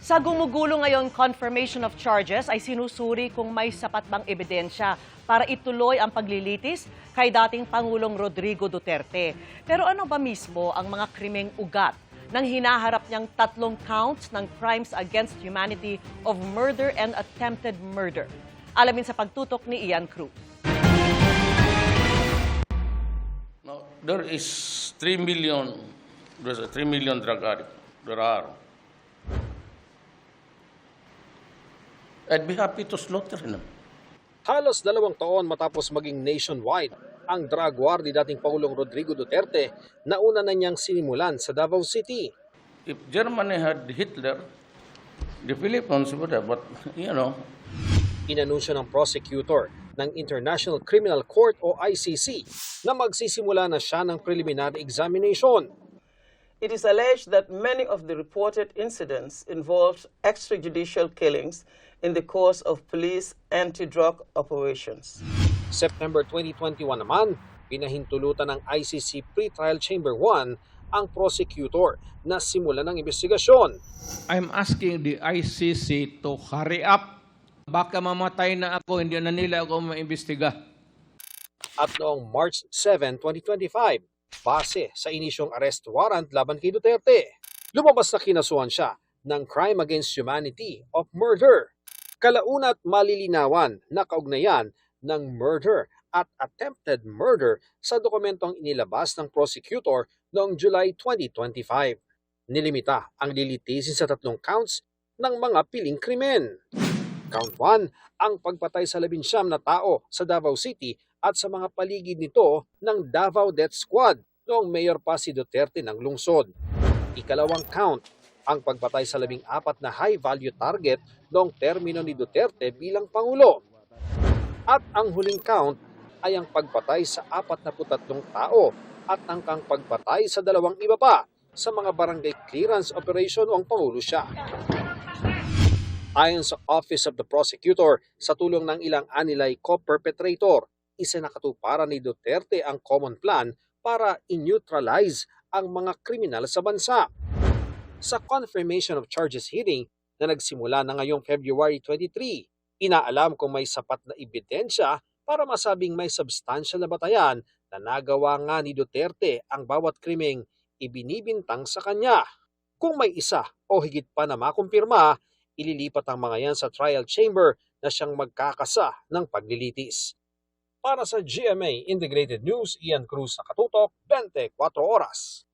Sa gumugulo ngayon confirmation of charges ay sinusuri kung may sapat bang ebidensya para ituloy ang paglilitis kay dating Pangulong Rodrigo Duterte. Pero ano ba mismo ang mga krimeng ugat ng hinaharap niyang 3 counts ng crimes against humanity of murder and attempted murder? Alamin sa pagtutok ni Ian Cruz. Now, there is 3 million, there's a 3 million drug addict. There are. I'd be happy to slaughter them. Halos 2 taon matapos maging nationwide, ang drug war ni dating Pangulong Rodrigo Duterte na una na niyang sinimulan sa Davao City. If Germany had Hitler, the Philippines would have, but Inanunsyo ng prosecutor ng International Criminal Court o ICC na magsisimula na siya ng preliminary examination. It is alleged that many of the reported incidents involved extrajudicial killings in the course of police anti-drug operations. September 2021 naman, pinahintulutan ng ICC Pre-Trial Chamber 1 ang prosecutor na simulan ng investigasyon. I'm asking the ICC to hurry up. Baka mamatay na ako, hindi na nila ako maimbestiga. At noong March 7, 2025, base sa inisyong arrest warrant laban kay Duterte, lumabas na kinasuhan siya ng crime against humanity of murder. Kalaunat malilinawan na kaugnayan ng murder at attempted murder sa dokumentong inilabas ng prosecutor noong July 2025. Nilimita ang lilitisin sa 3 counts ng mga piling krimen. Count 1, ang pagpatay sa 19 na tao sa Davao City at sa mga paligid nito ng Davao Death Squad noong mayor pa si Duterte ng lungsod. Ikalawang count, ang pagpatay sa 14 na high-value target noong termino ni Duterte bilang Pangulo. At ang huling count ay ang pagpatay sa 43 tao at angkang pagpatay sa 2 iba pa sa mga barangay clearance operation noong Pangulo siya. Ayon sa Office of the Prosecutor, sa tulong ng ilang anilay co-perpetrator, isinakatuparan ni Duterte ang common plan para i-neutralize ang mga kriminal sa bansa. Sa confirmation of charges hearing na nagsimula na ngayong February 23, inaalam kung may sapat na ebidensya para masabing may substantial na batayan na nagawa nga ni Duterte ang bawat krimeng ibinibintang sa kanya. Kung may isa o higit pa na makumpirma, ililipat ang mga yan sa trial chamber na siyang magkakasa ng paglilitis. Para sa GMA Integrated News, Ian Cruz, Nakatutok, 24 Oras.